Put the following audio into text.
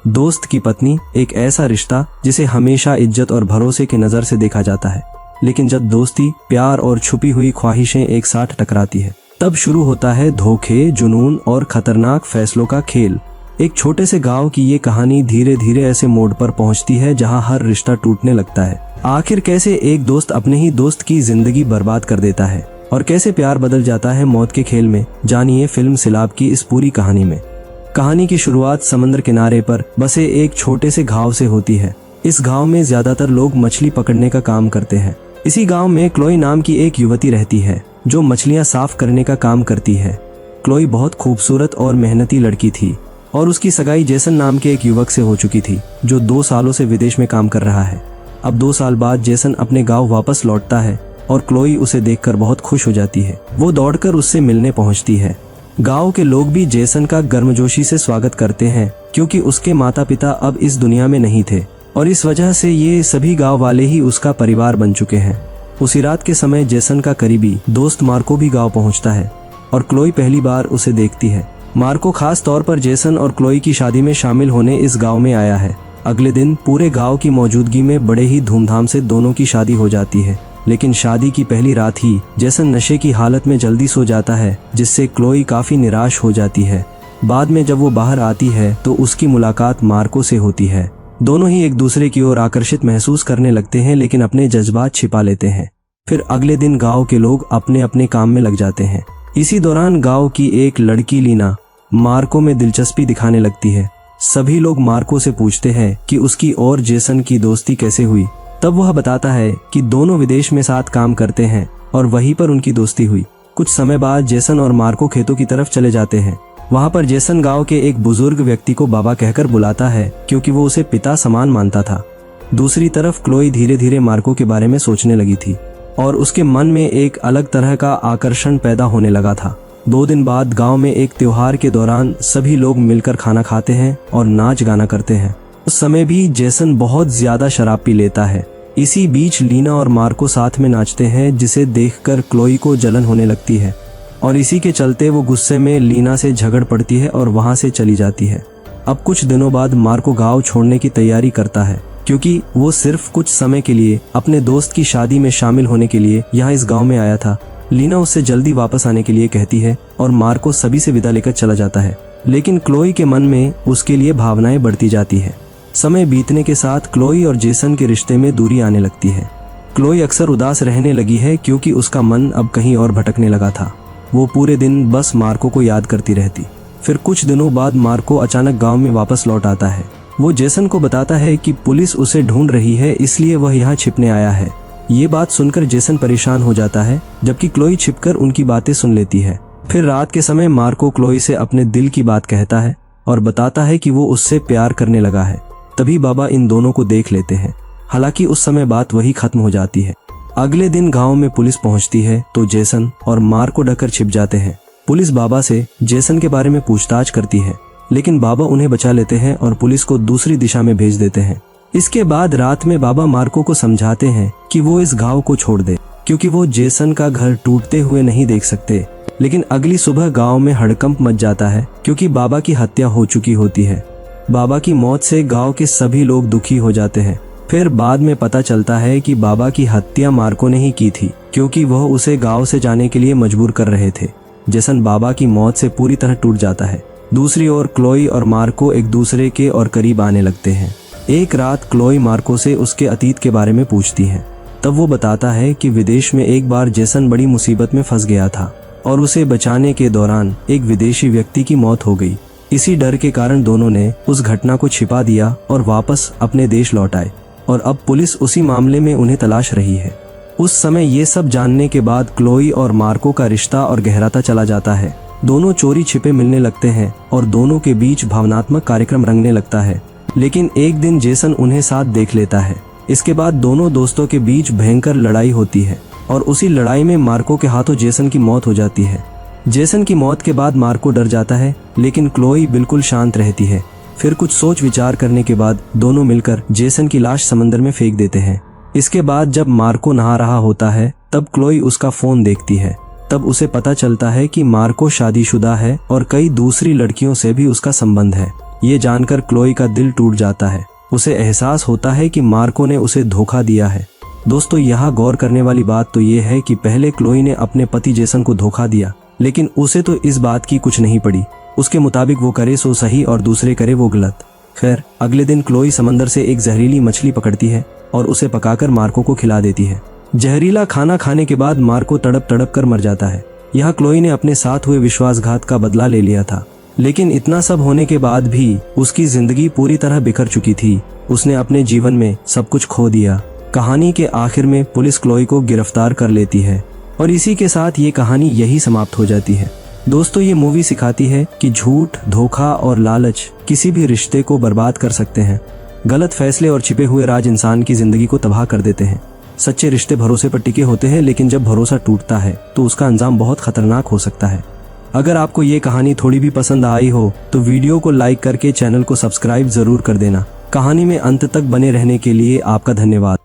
दोस्त की पत्नी एक ऐसा रिश्ता जिसे हमेशा इज्जत और भरोसे की नजर से देखा जाता है, लेकिन जब दोस्ती, प्यार और छुपी हुई ख्वाहिशें एक साथ टकराती है तब शुरू होता है धोखे, जुनून और खतरनाक फैसलों का खेल। एक छोटे से गांव की ये कहानी धीरे धीरे ऐसे मोड़ पर पहुंचती है जहां हर रिश्ता टूटने लगता है। आखिर कैसे एक दोस्त अपने ही दोस्त की जिंदगी बर्बाद कर देता है और कैसे प्यार बदल जाता है मौत के खेल में, जानिए फिल्म सिलाब की इस पूरी कहानी में। कहानी की शुरुआत समंदर किनारे पर बसे एक छोटे से गांव से होती है। इस गांव में ज्यादातर लोग मछली पकड़ने का काम करते हैं। इसी गांव में क्लोई नाम की एक युवती रहती है जो मछलियां साफ करने का काम करती है। क्लोई बहुत खूबसूरत और मेहनती लड़की थी और उसकी सगाई जेसन नाम के एक युवक से हो चुकी थी जो 2 सालों से विदेश में काम कर रहा है। अब 2 साल बाद जेसन अपने गांव वापस लौटता है और क्लोई उसे देखकर बहुत खुश हो जाती है। वो दौड़कर उससे मिलने पहुंचती है। गांव के लोग भी जेसन का गर्मजोशी से स्वागत करते हैं क्योंकि उसके माता पिता अब इस दुनिया में नहीं थे और इस वजह से ये सभी गांव वाले ही उसका परिवार बन चुके हैं। उसी रात के समय जेसन का करीबी दोस्त मार्को भी गांव पहुंचता है और क्लोई पहली बार उसे देखती है। मार्को खास तौर पर जेसन और क्लोई की शादी में शामिल होने इस गांव में आया है। अगले दिन पूरे गांव की मौजूदगी में बड़े ही धूमधाम से दोनों की शादी हो जाती है, लेकिन शादी की पहली रात ही जेसन नशे की हालत में जल्दी सो जाता है, जिससे क्लोई काफी निराश हो जाती है। बाद में जब वो बाहर आती है तो उसकी मुलाकात मार्को से होती है। दोनों ही एक दूसरे की ओर आकर्षित महसूस करने लगते हैं, लेकिन अपने जज्बात छिपा लेते हैं। फिर अगले दिन गांव के लोग अपने अपने काम में लग जाते हैं। इसी दौरान गांव की एक लड़की लीना मार्को में दिलचस्पी दिखाने लगती है। सभी लोग मार्को से पूछते हैं कि उसकी और जेसन की दोस्ती कैसे हुई। तब वह बताता है कि दोनों विदेश में साथ काम करते हैं और वहीं पर उनकी दोस्ती हुई। कुछ समय बाद जेसन और मार्को खेतों की तरफ चले जाते हैं। वहाँ पर जेसन गांव के एक बुजुर्ग व्यक्ति को बाबा कहकर बुलाता है क्योंकि वो उसे पिता समान मानता था। दूसरी तरफ क्लोई धीरे धीरे मार्को के बारे में सोचने लगी थी और उसके मन में एक अलग तरह का आकर्षण पैदा होने लगा था। 2 दिन बाद गांव में एक त्योहार के दौरान सभी लोग मिलकर खाना खाते हैं और नाच गाना करते हैं। उस समय भी जेसन बहुत ज्यादा शराब पी लेता है। इसी बीच लीना और मार्को साथ में नाचते हैं, जिसे देखकर क्लोई को जलन होने लगती है और इसी के चलते वो गुस्से में लीना से झगड़ पड़ती है और वहां से चली जाती है। अब कुछ दिनों बाद मार्को गांव छोड़ने की तैयारी करता है क्योंकि वो सिर्फ कुछ समय के लिए अपने दोस्त की शादी में शामिल होने के लिए यहाँ इस गांव में आया था। लीना उससे जल्दी वापस आने के लिए कहती है और मार्को सभी से विदा लेकर चला जाता है, लेकिन क्लोई के मन में उसके लिए भावनाएं बढ़ती जाती है। समय बीतने के साथ क्लोई और जेसन के रिश्ते में दूरी आने लगती है। क्लोई अक्सर उदास रहने लगी है क्योंकि उसका मन अब कहीं और भटकने लगा था। वो पूरे दिन बस मार्को को याद करती रहती। फिर कुछ दिनों बाद मार्को अचानक गांव में वापस लौट आता है। वो जेसन को बताता है कि पुलिस उसे ढूंढ रही है, इसलिए वह यहाँ छिपने आया है। ये बात सुनकर जेसन परेशान हो जाता है, जबकि क्लोई छिपकर उनकी बातें सुन लेती है। फिर रात के समय मार्को क्लोई से अपने दिल की बात कहता है और बताता है कि वो उससे प्यार करने लगा है। तभी बाबा इन दोनों को देख लेते हैं। हालांकि उस समय बात वही खत्म हो जाती है। अगले दिन गांव में पुलिस पहुंचती है तो जेसन और मार्को डरकर छिप जाते हैं। पुलिस बाबा से जेसन के बारे में पूछताछ करती है, लेकिन बाबा उन्हें बचा लेते हैं और पुलिस को दूसरी दिशा में भेज देते हैं। इसके बाद रात में बाबा मार्को को समझाते हैं कि वो इस गांव को छोड़ दे क्योंकि वो जेसन का घर टूटते हुए नहीं देख सकते। लेकिन अगली सुबह गांव में हड़कंप मच जाता है क्योंकि बाबा की हत्या हो चुकी होती है। बाबा की मौत से गांव के सभी लोग दुखी हो जाते हैं। फिर बाद में पता चलता है कि बाबा की हत्या मार्को ने ही की थी क्योंकि वह उसे गांव से जाने के लिए मजबूर कर रहे थे। जेसन बाबा की मौत से पूरी तरह टूट जाता है। दूसरी ओर क्लोई और मार्को एक दूसरे के और करीब आने लगते हैं। एक रात क्लोई मार्को से उसके अतीत के बारे में पूछती है। तब वो बताता है कि विदेश में एक बार जेसन बड़ी मुसीबत में फंस गया था और उसे बचाने के दौरान एक विदेशी व्यक्ति की मौत हो गई। इसी डर के कारण दोनों ने उस घटना को छिपा दिया और वापस अपने देश लौट आए और अब पुलिस उसी मामले में उन्हें तलाश रही है। उस समय ये सब जानने के बाद क्लोई और मार्को का रिश्ता और गहराता चला जाता है। दोनों चोरी छिपे मिलने लगते हैं और दोनों के बीच भावनात्मक कार्यक्रम रंगने लगता है। लेकिन एक दिन जेसन उन्हें साथ देख लेता है। इसके बाद दोनों दोस्तों के बीच भयंकर लड़ाई होती है और उसी लड़ाई में मार्को के हाथों जेसन की मौत हो जाती है। जेसन की मौत के बाद मार्को डर जाता है, लेकिन क्लोई बिल्कुल शांत रहती है। फिर कुछ सोच विचार करने के बाद दोनों मिलकर जेसन की लाश समंदर में फेंक देते हैं। इसके बाद जब मार्को नहा रहा होता है तब क्लोई उसका फोन देखती है। तब उसे पता चलता है कि मार्को शादीशुदा है और कई दूसरी लड़कियों से भी उसका संबंध है। ये जानकर क्लोई का दिल टूट जाता है। उसे एहसास होता है कि मार्को ने उसे धोखा दिया है। दोस्तों, यहाँ गौर करने वाली बात तो ये है कि पहले क्लोई ने अपने पति जेसन को धोखा दिया, लेकिन उसे तो इस बात की कुछ नहीं पड़ी। उसके मुताबिक वो करे सो सही और दूसरे करे वो गलत। खैर, अगले दिन क्लोई समंदर से एक जहरीली मछली पकड़ती है और उसे पकाकर मार्को को खिला देती है। जहरीला खाना खाने के बाद मार्को तड़प तड़प कर मर जाता है। यह क्लोई ने अपने साथ हुए विश्वासघात का बदला ले लिया था, लेकिन इतना सब होने के बाद भी उसकी जिंदगी पूरी तरह बिखर चुकी थी। उसने अपने जीवन में सब कुछ खो दिया। कहानी के आखिर में पुलिस क्लोई को गिरफ्तार कर लेती है और इसी के साथ ये कहानी यही समाप्त हो जाती है। दोस्तों, ये मूवी सिखाती है कि झूठ, धोखा और लालच किसी भी रिश्ते को बर्बाद कर सकते हैं। गलत फैसले और छिपे हुए राज इंसान की जिंदगी को तबाह कर देते हैं। सच्चे रिश्ते भरोसे पर टिके होते हैं, लेकिन जब भरोसा टूटता है तो उसका अंजाम बहुत खतरनाक हो सकता है। अगर आपको ये कहानी थोड़ी भी पसंद आई हो तो वीडियो को लाइक करके चैनल को सब्सक्राइब जरूर कर देना। कहानी में अंत तक बने रहने के लिए आपका धन्यवाद।